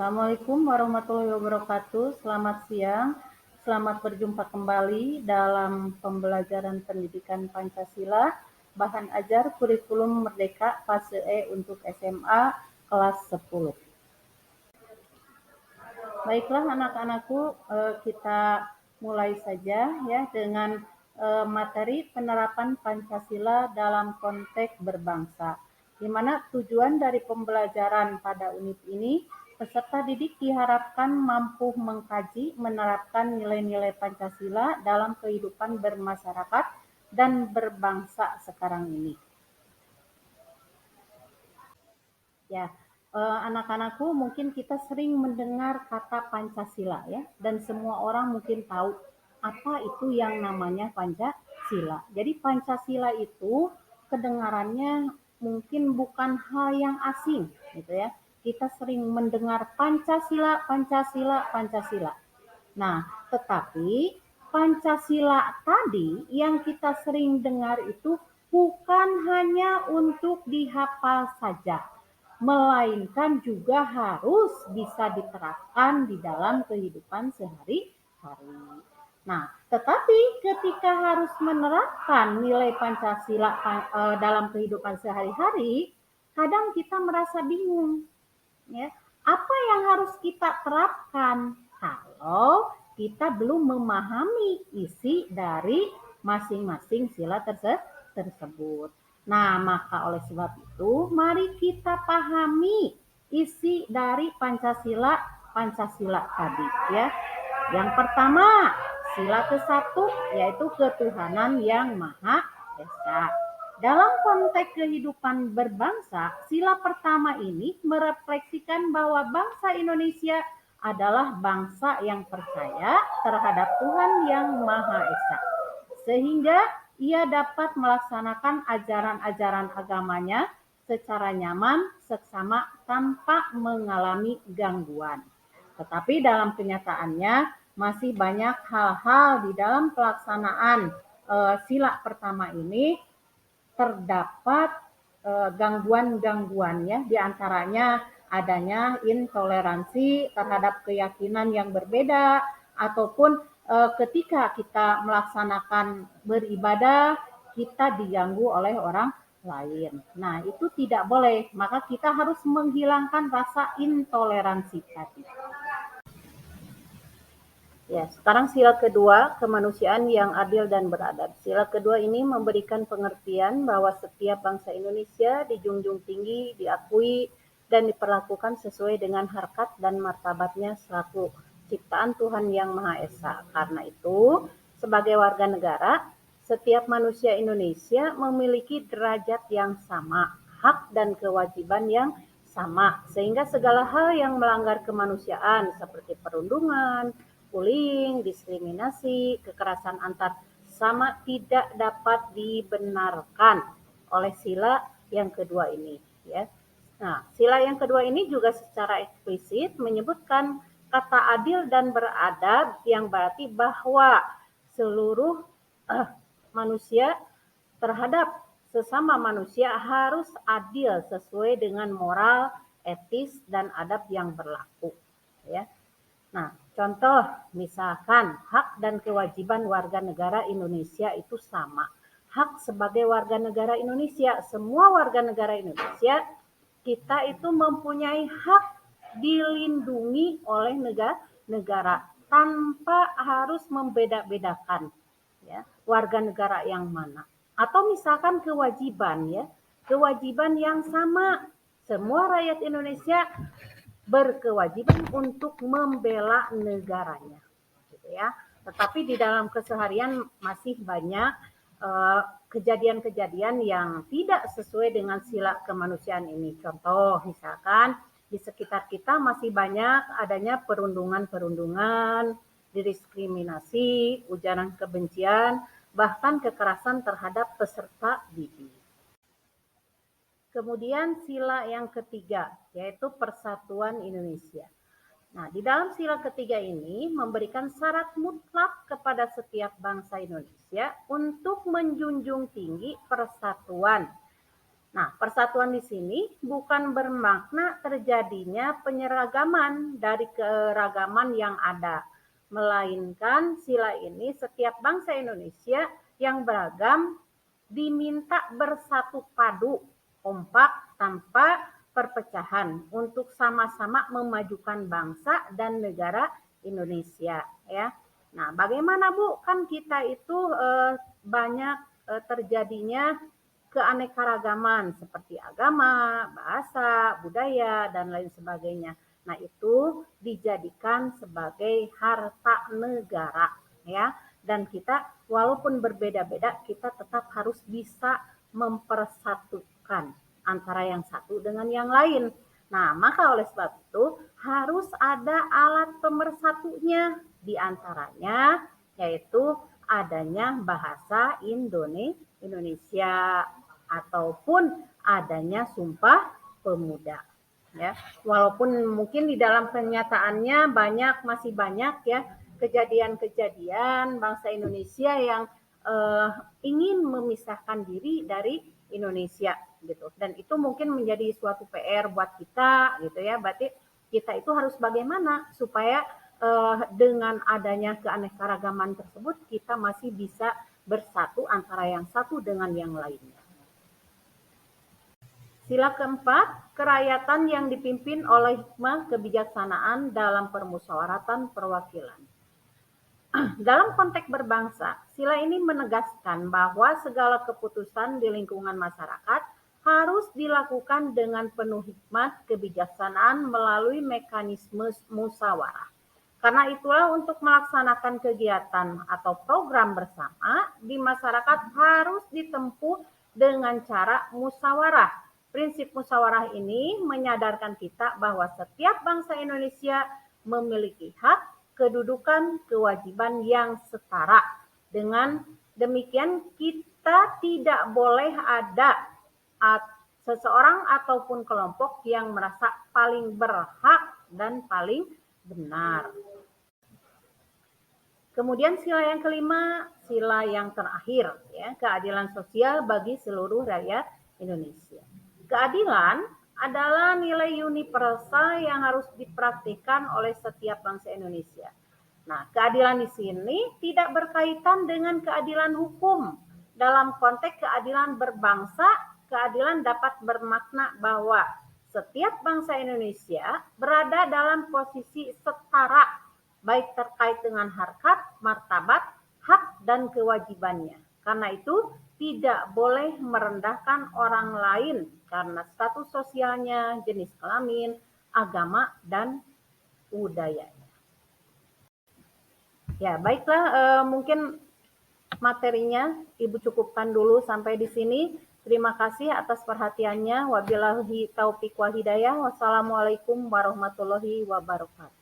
Assalamualaikum warahmatullahi wabarakatuh. Selamat siang. Selamat berjumpa kembali dalam pembelajaran pendidikan Pancasila, bahan ajar kurikulum Merdeka fase E untuk SMA kelas 10. Baiklah anak-anakku, kita mulai saja ya dengan materi penerapan Pancasila dalam konteks berbangsa, di mana tujuan dari pembelajaran pada unit ini, peserta didik diharapkan mampu mengkaji, menerapkan nilai-nilai Pancasila dalam kehidupan bermasyarakat dan berbangsa sekarang ini. Ya, anak-anakku mungkin kita sering mendengar kata Pancasila ya, dan semua orang mungkin tahu apa itu yang namanya Pancasila. Jadi Pancasila itu kedengarannya mungkin bukan hal yang asing gitu ya. Kita sering mendengar Pancasila, Pancasila, Pancasila. Nah, tetapi Pancasila tadi yang kita sering dengar itu bukan hanya untuk dihafal saja, melainkan juga harus bisa diterapkan di dalam kehidupan sehari-hari. Nah, tetapi ketika harus menerapkan nilai Pancasila dalam kehidupan sehari-hari, kadang kita merasa bingung, ya. Apa yang harus kita terapkan kalau kita belum memahami isi dari masing-masing sila tersebut. Nah, maka oleh sebab itu, mari kita pahami isi dari Pancasila tadi ya. Yang pertama, sila ke-1 yaitu ketuhanan yang Maha Esa. Dalam konteks kehidupan berbangsa, sila pertama ini merefleksikan bahwa bangsa Indonesia adalah bangsa yang percaya terhadap Tuhan yang Maha Esa, sehingga ia dapat melaksanakan ajaran-ajaran agamanya secara nyaman, seksama, tanpa mengalami gangguan. Tetapi dalam kenyataannya masih banyak hal-hal di dalam pelaksanaan sila pertama ini terdapat gangguan-gangguan ya, di antaranya adanya intoleransi terhadap keyakinan yang berbeda, ataupun ketika kita melaksanakan beribadah kita diganggu oleh orang lain. Nah, itu tidak boleh, maka kita harus menghilangkan rasa intoleransi tadi. Ya, sekarang sila kedua, kemanusiaan yang adil dan beradab. Sila kedua ini memberikan pengertian bahwa setiap bangsa Indonesia dijunjung tinggi, diakui, dan diperlakukan sesuai dengan harkat dan martabatnya selaku ciptaan Tuhan yang Maha Esa. Karena itu, sebagai warga negara, setiap manusia Indonesia memiliki derajat yang sama, hak dan kewajiban yang sama, sehingga segala hal yang melanggar kemanusiaan seperti perundungan, bullying, diskriminasi, kekerasan antar sesama tidak dapat dibenarkan oleh sila yang kedua ini ya. Nah, sila yang kedua ini juga secara eksplisit menyebutkan kata adil dan beradab, yang berarti bahwa seluruh manusia terhadap sesama manusia harus adil sesuai dengan moral, etis, dan adab yang berlaku ya. Nah, contoh misalkan hak dan kewajiban warga negara Indonesia itu sama. Hak sebagai warga negara Indonesia, semua warga negara Indonesia kita itu mempunyai hak dilindungi oleh negara tanpa harus membeda-bedakan ya, warga negara yang mana. Atau misalkan kewajiban ya, kewajiban yang sama. Semua rakyat Indonesia berkewajiban untuk membela negaranya, gitu ya. Tetapi di dalam keseharian masih banyak kejadian-kejadian yang tidak sesuai dengan sila kemanusiaan ini. Contoh, misalkan di sekitar kita masih banyak adanya perundungan, diskriminasi, ujaran kebencian, bahkan kekerasan terhadap peserta didik. Kemudian sila yang ketiga, yaitu Persatuan Indonesia. Nah, di dalam sila ketiga ini memberikan syarat mutlak kepada setiap bangsa Indonesia untuk menjunjung tinggi persatuan Nah, persatuan di sini bukan bermakna terjadinya penyeragaman dari keragaman yang ada, melainkan sila ini setiap bangsa Indonesia yang beragam diminta bersatu padu, kompak, tanpa perpecahan untuk sama-sama memajukan bangsa dan negara Indonesia, ya. Nah, bagaimana Bu? Kan kita itu banyak terjadinya keanekaragaman seperti agama, bahasa, budaya, dan lain sebagainya. Nah, itu dijadikan sebagai harta negara, ya. Dan kita walaupun berbeda-beda, kita tetap harus bisa mempersatukan antara yang satu dengan yang lain. Nah, maka oleh sebab itu harus ada alat pemersatunya, di antaranya yaitu adanya bahasa Indonesia ataupun adanya Sumpah Pemuda. Ya, walaupun mungkin di dalam kenyataannya masih banyak ya kejadian-kejadian bangsa Indonesia yang ingin memisahkan diri dari Indonesia gitu. Dan itu mungkin menjadi suatu PR buat kita gitu ya. Berarti kita itu harus bagaimana supaya dengan adanya keanekaragaman tersebut kita masih bisa bersatu antara yang satu dengan yang lainnya. Sila keempat, kerakyatan yang dipimpin oleh hikmah kebijaksanaan dalam permusyawaratan perwakilan. Dalam konteks berbangsa, sila ini menegaskan bahwa segala keputusan di lingkungan masyarakat harus dilakukan dengan penuh hikmat kebijaksanaan melalui mekanisme musyawarah. Karena itulah untuk melaksanakan kegiatan atau program bersama di masyarakat harus ditempuh dengan cara musyawarah. Prinsip musyawarah ini menyadarkan kita bahwa setiap bangsa Indonesia memiliki hak, kedudukan, kewajiban yang setara. Dengan demikian kita tidak boleh ada seseorang ataupun kelompok yang merasa paling berhak dan paling benar. Kemudian sila yang kelima, sila yang terakhir, ya, keadilan sosial bagi seluruh rakyat Indonesia. Keadilan adalah nilai universal yang harus dipraktikkan oleh setiap bangsa Indonesia. Nah, keadilan di sini tidak berkaitan dengan keadilan hukum. Dalam konteks keadilan berbangsa, keadilan dapat bermakna bahwa setiap bangsa Indonesia berada dalam posisi setara, baik terkait dengan harkat, martabat, hak, dan kewajibannya. Karena itu, tidak boleh merendahkan orang lain karena status sosialnya, jenis kelamin, agama, dan budayanya. Ya, baiklah, mungkin materinya Ibu cukupkan dulu sampai di sini. Terima kasih atas perhatiannya. Wabillahi taufiq wal hidayah. Wassalamualaikum warahmatullahi wabarakatuh.